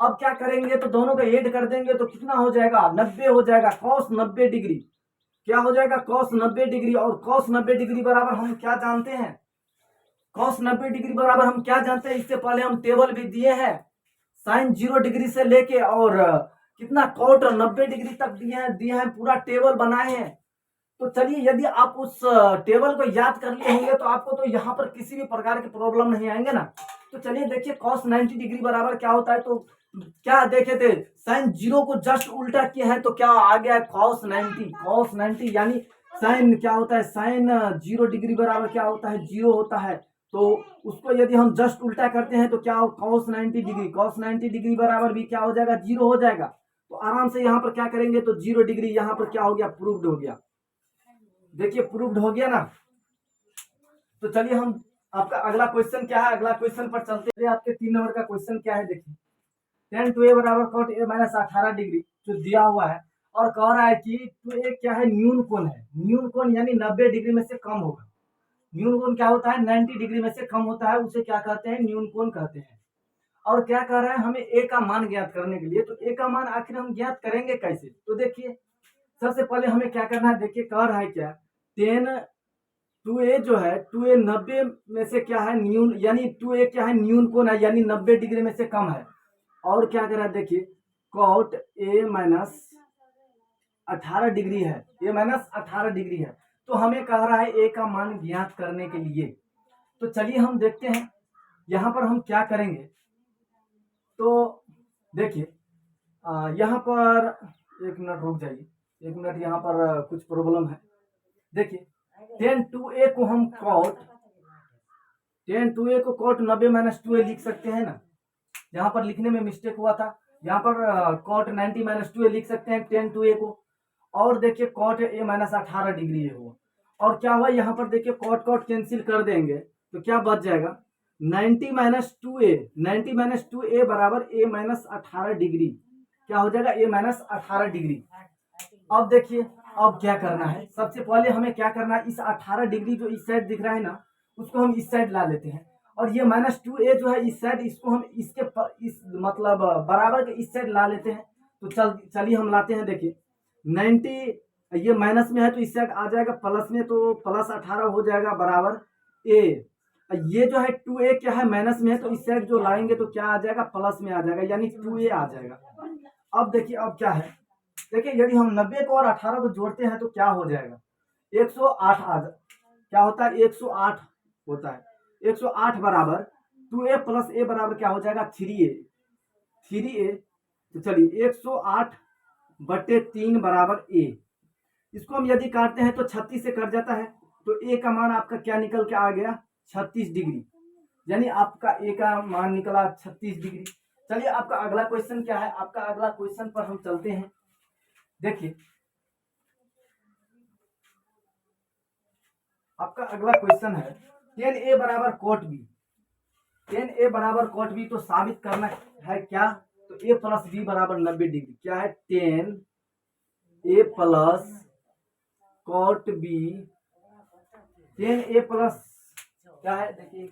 अब क्या करेंगे, तो दोनों को ऐड कर देंगे तो कितना हो जाएगा, 90 हो जाएगा। कॉस 90 डिग्री क्या हो जाएगा, कॉस 90 डिग्री। और कॉस 90 डिग्री बराबर हम क्या जानते हैं, कॉस 90 डिग्री बराबर हम क्या जानते हैं, इससे पहले हम टेबल भी दिए हैं। साइन 0 डिग्री से लेके और कितना कॉट 90 डिग्री तक दिए हैं, पूरा टेबल बनाए हैं। तो चलिए यदि आप उस टेबल को याद कर लिए होंगे, तो आपको तो यहाँ पर किसी भी प्रकार के प्रॉब्लम नहीं आएंगे ना। तो चलिए देखिए cos 90 डिग्री बराबर क्या होता है, तो क्या देखे थे, साइन 0 को जस्ट उल्टा किया है, तो क्या आ गया है cos 90 यानी साइन क्या होता है, साइन 0 डिग्री बराबर क्या होता है, 0 होता है। तो उसको यदि हम जस्ट उल्टा करते हैं तो क्या हो, cos 90 डिग्री बराबर भी क्या हो जाएगा, 0 हो जाएगा। तो आराम से यहाँ पर क्या करेंगे, तो 0 डिग्री यहाँ पर क्या हो गया, प्रूव्ड हो गया। देखिए प्रूव्ड हो गया ना। तो चलिए हम आपका अगला क्वेश्चन क्या है, अगला क्वेश्चन पर चलते हैं। आपके 3 नंबर का क्वेश्चन क्या है, देखिए tan 2a बराबर cot a माइनस 18 डिग्री जो दिया हुआ है, और कह रहा है कि 2a क्या है, न्यून कोण है। न्यून कोण यानी 90 डिग्री में से कम होगा। न्यून कोण क्या होता है, 90 डिग्री में से कम होता है, उसे क्या कहते हैं, न्यून कोण कहते हैं। और क्या कह रहा है, हमें a का मान ज्ञात करने के लिए। तो a का मान आखिर हम ज्ञात करेंगे कैसे, तो देखिए सबसे पहले हमें क्या करना है। देखिए कह रहा है क्या, टेन 2a जो है, 2a 90 में से क्या है, न्यून, यानी 2a क्या है, न्यून कोण है, यानी 90 डिग्री में से कम है। और क्या कर रहा है, देखिए cot a माइनस 18 डिग्री है, a माइनस 18 डिग्री है। तो हमें कह रहा है a का मान ज्ञात करने के लिए। तो चलिए हम देखते हैं यहाँ पर हम क्या करेंगे। तो देखिए यहाँ पर एक मिनट रुक जाइए, एक मिनट, यहाँ पर कुछ प्रॉब्लम है। देखिए tan 2a को हम cot 90 माइनस 2a लिख सकते हैं ना। यहाँ पर लिखने में मिस्टेक हुआ था, यहाँ पर cot 90 माइनस 2a लिख सकते हैं tan 2a को। और देखिए cot a माइनस 18 डिग्री है वो। और क्या हुआ, यहाँ पर देखिए cot कैंसिल कर देंगे तो क्या बच जाएगा, 90 माइनस 2a बराबर a माइनस 18 डिग्री क्या हो जाएगा, a माइनस 18 डिग्री। अब देखिए अब क्या करना है, सबसे पहले हमें क्या करना है, इस 18 डिग्री जो इस साइड दिख रहा है ना, उसको हम इस साइड ला लेते हैं। और ये माइनस 2a जो है इस साइड, इसको हम इस मतलब बराबर के इस साइड ला लेते हैं। तो चलिए हम लाते हैं। देखिए 90 ये माइनस में है तो इस साइड आ जाएगा प्लस में, तो प्लस 18 हो जाएगा बराबर a। ये जो है 2a क्या है, माइनस में है, तो इस साइड जो लाएंगे तो क्या आ जाएगा, प्लस में आ जाएगा, यानी 2a आ जाएगा। अब देखिए अब क्या है, देखिए यदि हम 90 को और 18 को जोड़ते हैं तो क्या हो जाएगा, 108 क्या होता है, 108 होता है। 108 बराबर 2a प्लस ए बराबर क्या हो जाएगा, 3a। तो चलिए 108 बटे 3 बराबर ए। इसको हम यदि काटते हैं तो 36 से कट जाता है, तो ए का मान आपका क्या निकल के आ गया, 36 डिग्री। यानी आपका ए का मान निकला 36 डिग्री। चलिए आपका अगला क्वेश्चन क्या है, आपका अगला क्वेश्चन पर हम चलते हैं। देखिए आपका अगला क्वेश्चन है 10a बराबर कॉट बी। 10a बराबर कॉट बी तो साबित करना है क्या, तो a प्लस बी बराबर 90 डिग्री। क्या है, 10a plus cot B. 10a plus क्या है, देखिए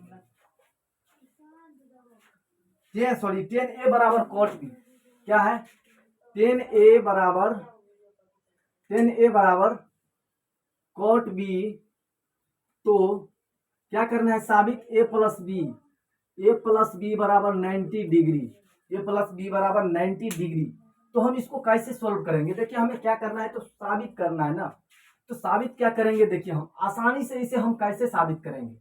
10a बराबर कॉट बी क्या है, 10a बराबर कॉट बी। तो क्या करना है, साबित a प्लस बी बराबर 90 डिग्री। a प्लस बी बराबर 90 डिग्री। तो हम इसको कैसे सोल्व करेंगे, देखिए हमें क्या करना है, तो साबित करना है ना। तो साबित क्या करेंगे, देखिए हम आसानी से इसे हम कैसे साबित करेंगे।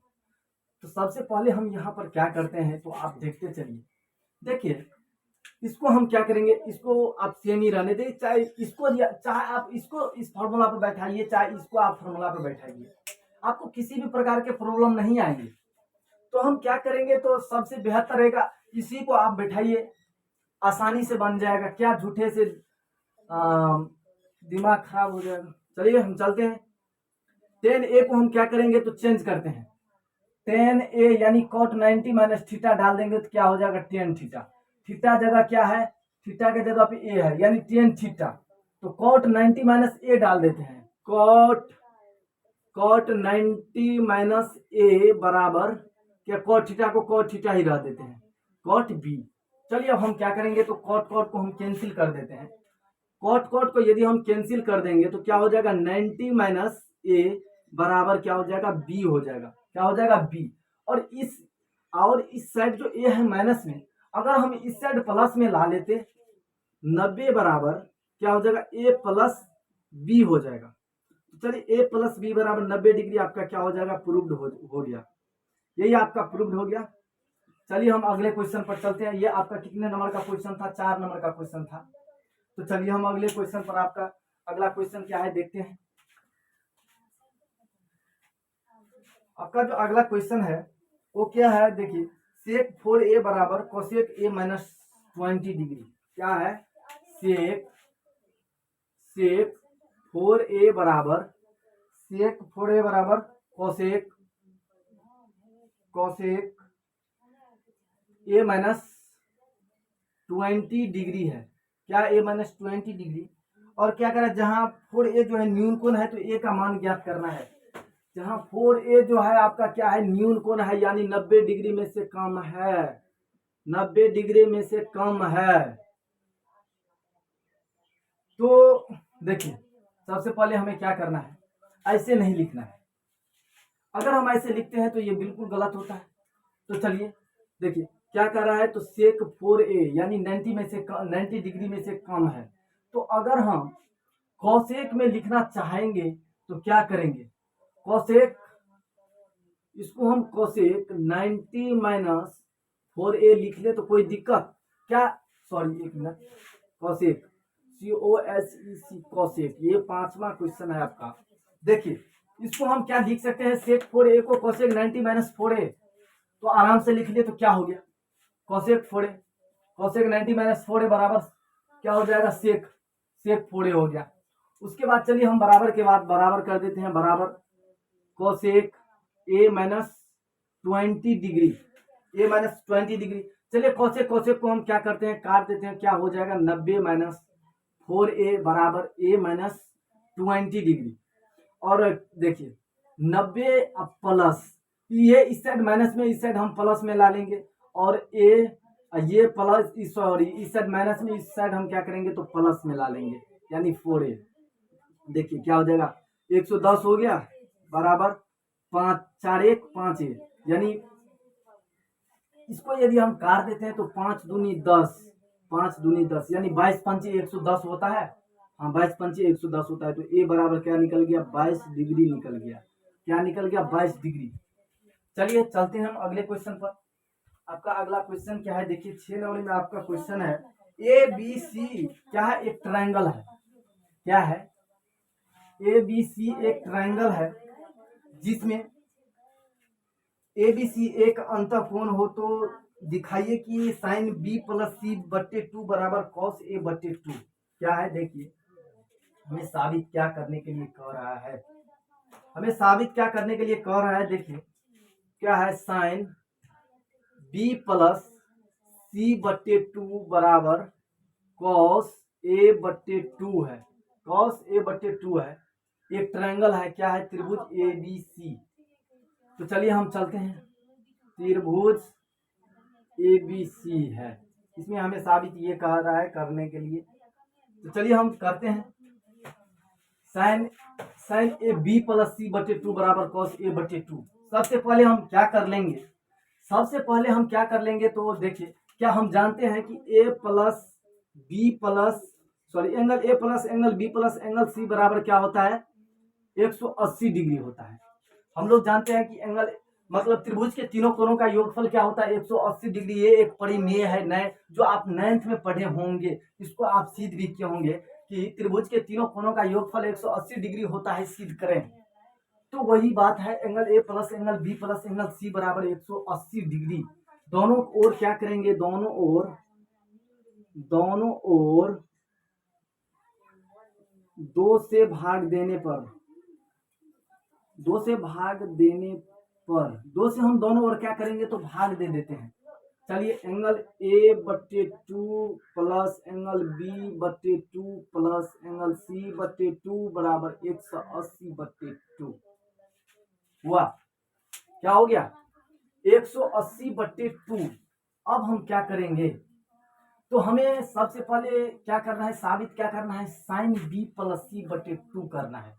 तो सबसे पहले हम यहाँ पर क्या करते हैं, तो आप देखते चलिए। देखिए इसको हम क्या करेंगे, इसको आप सेम ही रहने दें, चाहे आप इसको इस फॉर्मूला पर बैठाइए, चाहे इसको आप फॉर्मूला पर बैठाइए, आपको किसी भी प्रकार के प्रॉब्लम नहीं आएंगे। तो हम क्या करेंगे, तो सबसे बेहतर रहेगा इसी को आप बैठाइए, आसानी से बन जाएगा। क्या झूठे से दिमाग खराब हो जाएगा। चलिए हम चलते हैं। 10a को हम क्या करेंगे, तो चेंज करते हैं। 10a यानी cot 90 माइनस थीटा डाल देंगे तो क्या हो जाएगा, tan थीटा। थीटा जगह क्या है, थीटा के जगह पे a है, यानी tan थीटा। तो cot 90 माइनस a डाल देते हैं। cot 90 माइनस a बराबर क्या, cot थीटा को cot थीटा ही रह देते हैं, cot b। चलिए अब हम क्या करेंगे, तो cot को हम कैंसिल कर देते हैं। cot को यदि हम कैंसिल कर देंगे तो क्या हो जाएगा, 90 माइनस a बराबर क्या हो जाएगा, b हो जाएगा। क्या हो जाएगा, b। और इस साइड जो a है माइनस में, अगर हम इस साइड प्लस में ला लेते, 90 बराबर क्या हो जाएगा, a प्लस b हो जाएगा। चलिए a प्लस बी बराबर 90 डिग्री आपका क्या हो जाएगा, प्रूव्ड हो गया। यही आपका प्रूव्ड हो गया। चलिए हम अगले क्वेश्चन पर चलते हैं। ये आपका कितने नंबर का क्वेश्चन था, 4 नंबर का क्वेश्चन था। तो चलिए हम अगले क्वेश्चन पर, आपका अगला क्वेश्चन क्या है देखते हैं। आपका जो अगला क्वेश्चन है वो क्या है, देखिए सेक 4a बराबर कोसेक a माइनस 20 डिग्री। क्या है, सेक 4a बराबर कोसेक a माइनस 20 डिग्री है। क्या, a माइनस 20 डिग्री। और क्या करें, जहां 4a जो है न्यून कोण है, तो a का मान ज्ञात करना है। जहां 4a जो है आपका क्या है, न्यून कोण है, यानी 90 डिग्री में से कम है, 90 डिग्री में से कम है। तो देखिए सबसे पहले हमें क्या करना है, ऐसे नहीं लिखना है। अगर हम ऐसे लिखते हैं तो ये बिल्कुल गलत होता है। तो चलिए देखिए क्या कर रहा है, तो सेक 4a यानी 90 डिग्री में से कम है। तो अगर हम कोसेक में लिखना चाहेंगे तो क्या करेंगे, कोसेक, इसको हम कोसेक 90 माइनस 4a लिख ले तो कोई दिक्कत क्या, सॉरी एक मिनट, कोसेक COSEC कोसेक, ये 5वां क्वेश्चन है आपका। देखिए इसको हम क्या लिख सकते हैं, सेक 4a को कोसेक 90 माइनस 4a, तो आराम से लिख लिए तो क्या हो गया, cosec 4a। Cosec 90 minus 4a बराबर क्या हो जाएगा, सेक 4a हो गया। उसके बाद चलिए हम बराबर के बाद बराबर कर देते हैं, बराबर cosec a minus 20 degree, a minus 20 degree. चलिए कोसेक को हम क्या करते हैं, काट देते हैं, क्या हो जाएगा, 90 माइनस 4a बराबर a माइनस 20 डिग्री। और देखिए 90 प्लस, ये इस साइड माइनस में, इस साइड हम प्लस में ला लेंगे, और ये प्लस, सॉरी इस साइड माइनस में, इस साइड हम क्या करेंगे, तो प्लस में ला लेंगे, यानी 4a। देखिए क्या हो जाएगा, 110 हो गया बराबर 5 4 1 5a, यानी इसको यदि हम काट देते हैं तो 5 दूनी 10, 5 दूनी 10, यानी 22 पंचे 110 होता है। हाँ 22 × 5 110 होता है, तो ए बराबर क्या निकल गया, 22 डिग्री निकल गया। क्या निकल गया, 22 डिग्री। चलिए चलते हैं हम अगले क्वेश्चन पर। आपका अगला क्वेश्चन क्या है, देखिए 6 नंबर में आपका क्वेश्चन है ए बी सी क्या है, एक ट्रायंगल है। क्या है, ए बी सी एक ट्रायंगल है जिसमें ए बी सी एक अंतःकोण हो, तो दिखाइए कि साइन बी प्लस सी बट्टे 2 बराबर कॉस ए बट्टे 2 क्या है। देखिए हमें साबित क्या करने के लिए कह रहा है, हमें साबित क्या करने के लिए कह रहा है। देखिए क्या है, साइन बी प्लस सी बट्टे 2 बराबर कॉस ए बट्टे 2 है। कॉस ए बट्टे 2 है, एक ट्रायंगल है। क्या है, त्रिभुज ए बी सी। तो चलिए हम चलते हैं, त्रिभुज ए बी सी है, इसमें हमें साबित ये कह रहा है करने के लिए। तो चलिए हम करते हैं, sine sine A B plus C बटे 2 बराबर कॉस ए बटे 2। सबसे पहले हम क्या कर लेंगे, सबसे पहले हम क्या कर लेंगे, तो देखिए क्या हम जानते हैं कि A plus B plus sorry angle A plus angle B plus angle C बराबर क्या होता है, 180 डिग्री होता है। हम लोग जानते हैं कि एंगल मतलब त्रिभुज के तीनों कोणों का योगफल क्या होता है, 180 डिग्री। ये एक परिमेय है, नए जो आप 9th में पढ़े होंगे, इसको आप सिद्ध भी किए होंगे कि त्रिभुज के तीनों कोणों का योगफल 180 डिग्री होता है, सिद्ध करें। तो वही बात है, angle A plus angle B plus angle C बराबर 180 डिग्री। दोनों ओर क्या करेंगे, दोनों ओर 2 से भाग देने पर 2 से हम दोनों ओर क्या करेंगे, तो भाग दे देते हैं। चलिए एंगल ए बट्टे 2 प्लस एंगल बी बट्टे 2 प्लस एंगल सी बट्टे 2 बराबर 180 बट्टे 2 हुआ। क्या हो गया, 180 बट्टे 2। अब हम क्या करेंगे, तो हमें सबसे पहले क्या करना है, साबित क्या करना है, साइन बी प्लस सी बटे 2 करना है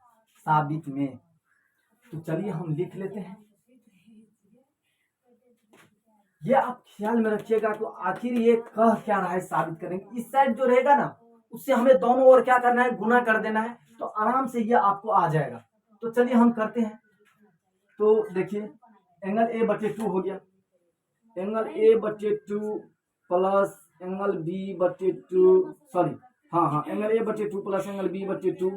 साबित में। तो चलिए हम लिख लेते हैं, ये आप ख्याल में रखिएगा। तो आखिर ये कह क्या रहा है, साबित करेंगे। इस साइड जो रहेगा ना, उससे हमें दोनों ओर क्या करना है, गुना कर देना है, तो आराम से ये आपको आ जाएगा। तो चलिए हम करते हैं। तो देखिए एंगल ए बटे 2 हो गया, एंगल ए बटे 2 प्लस एंगल बी बटे 2 सॉरी हाँ एंगल ए बटे 2 प्लस एंगल बी बटे 2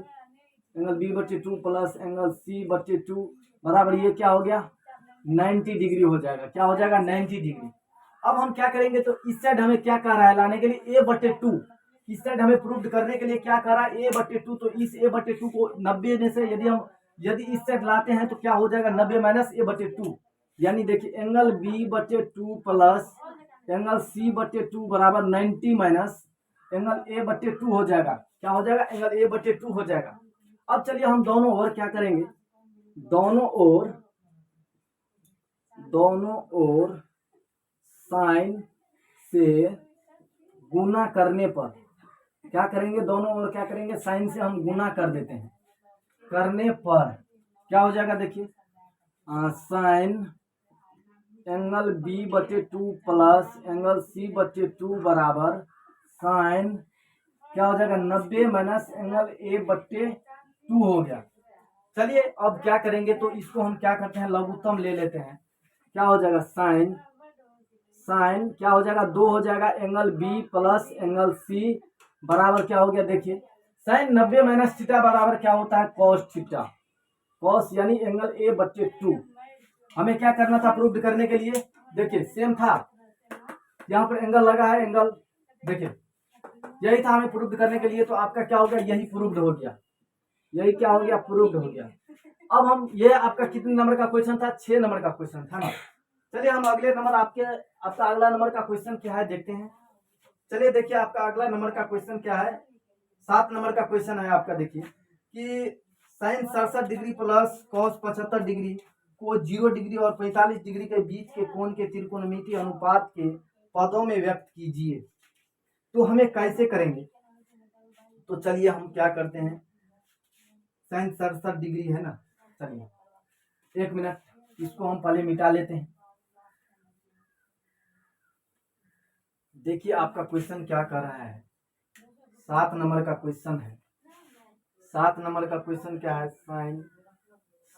एंगल बी बटे 2 प्लस एंगल सी बटे 2 बराबर ये क्या हो गया, 90 डिग्री हो जाएगा। क्या हो जाएगा, 90 डिग्री। अब हम क्या करेंगे, तो इस साइड हमें क्या कह रहा है लाने के लिए, ए बटे 2। इस साइड हमें प्रूव करने के लिए क्या कह रहा है, ए बटे 2। तो इस ए बटे 2 को 90 में से यदि इस साइड लाते हैं तो क्या हो जाएगा, 90 माइनस ए बटे 2। यानी देखिए एंगल बी बटे 2 प्लस एंगल सी बटे 2 बराबर 90 माइनस एंगल ए बटे 2 हो जाएगा। क्या हो जाएगा, एंगल ए बटे 2 हो जाएगा। अब चलिए हम दोनों ओर क्या करेंगे, दोनों ओर साइन से गुना करने पर क्या करेंगे, दोनों ओर क्या करेंगे, साइन से हम गुना कर देते हैं। करने पर क्या हो जाएगा, देखिए साइन एंगल बी बटे 2 प्लस एंगल सी बटे 2 बराबर साइन क्या हो जाएगा, 90 माइनस एंगल ए बटे 2 हो गया। चलिए अब क्या करेंगे, तो इसको हम क्या करते हैं, लघुत्तम ले लेते हैं। क्या हो जाएगा, साइन क्या हो जाएगा, 2 हो जाएगा angle B plus angle C बराबर क्या हो गया, देखिए साइन 90 माइनस थीटा बराबर क्या होता है, कॉस थीटा। कॉस यानी एंगल ए बटे 2। हमें क्या करना था प्रूव करने के लिए, देखिए सेम था, यहाँ पर एंगल लगा है, एंगल देखिए यही था हमें प्रूव करने के लिए। तो आपका क्या हो गया, यही प्रूव्ड हो गया, यही क्या हो गया, प्रूव्ड हो गया। अब हम ये आपका कितने नंबर का क्वेश्चन था, 6 नंबर का क्वेश्चन था ना। चलिए हम अगले नंबर आपका अगला नंबर का क्वेश्चन क्या है देखते हैं। चलिए देखिए आपका अगला नंबर का क्वेश्चन क्या है, 7 नंबर का क्वेश्चन है आपका। देखिए कि sine 67 degree plus cos 75 degree को 0 डिग्री और 45 डिग्री के बीच के कोण के त्रिकोणमितीय अनुपात के पदों में व्यक्त कीजिए। तो हमें कैसे करेंगे, तो चलिए हम क्या करते हैं, साइन 67 डिग्री है ना, चलिए 1 मिनट इसको हम पहले मिटा लेते हैं। देखिए आपका क्वेश्चन क्या कर रहा है, 7 नंबर का क्वेश्चन है। 7 नंबर का क्वेश्चन क्या है, sine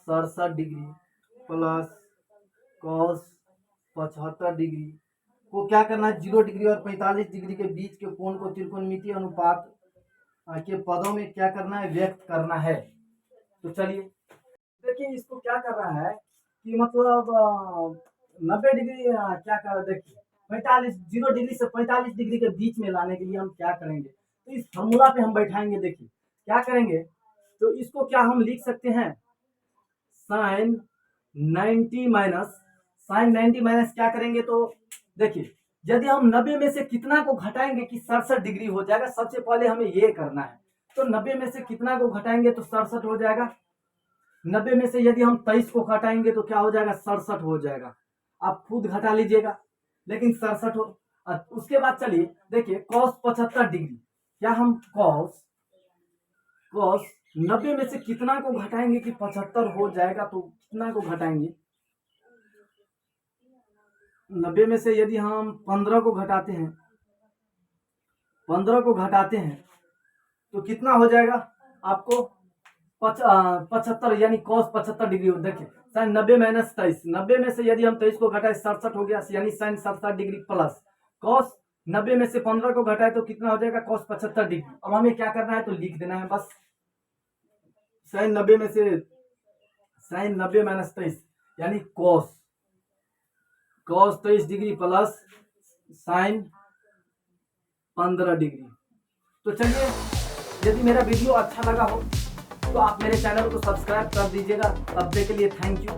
67 degree plus cos 75 degree को क्या करना है, 0 डिग्री और 45 डिग्री के बीच के कोण को त्रिकोणमितीय अनुपात के पदों में क्या करना है, व्यक्त करना है। तो चलिए देखिए इसको क्या कर रहा है कि मतलब 90 डिग्री क्या कर, देखिए 0 डिग्री से 45 डिग्री के बीच में लाने के लिए हम क्या करेंगे, तो इस फॉर्मूला पे हम बैठाएंगे। देखिए क्या करेंगे, तो इसको क्या हम लिख सकते हैं, साइन 90 माइनस क्या करेंगे, तो देखिए यदि हम 90 में से कितना को घटाएंगे कि 67 डिग्री हो जाएगा, सबसे पहले हमें ये करना है। तो 90 में से कितना को घटाएंगे तो 67 हो जाएगा। 90 में से यदि हम 23 को घटाएंगे तो क्या हो जाएगा, 67 हो जाएगा। आप खुद घटा लीजिएगा, लेकिन 67 हो। उसके बाद चलिए देखिए cos 75 डिग्री, क्या हम cos 90 में से कितना को घटाएंगे कि 75 हो जाएगा, तो कितना को घटाएंगे, 90 में से यदि हम 15 को घटाते हैं, 15 को घटाते हैं तो कितना हो जाएगा आपको 75, यानी cos 75 डिग्री। देखिए साइन 90 माइनस 23, 90 में से यदि हम 23 को घटाए 67 हो गया, यानी साइन 67 डिग्री प्लस cos 90 में से 15 को घटाए तो कितना हो जाएगा, cos 75 डिग्री। अब हमें क्या करना है, तो लिख देना है बस, साइन 90 में से साइन 90 माइनस 23 यानी cos 23 degree plus sign 15 degree. तो चलिए यदि मेरा वीडियो अच्छा लगा हो तो आप मेरे चैनल को सब्सक्राइब कर दीजिएगा। तब तक के लिए थैंक यू।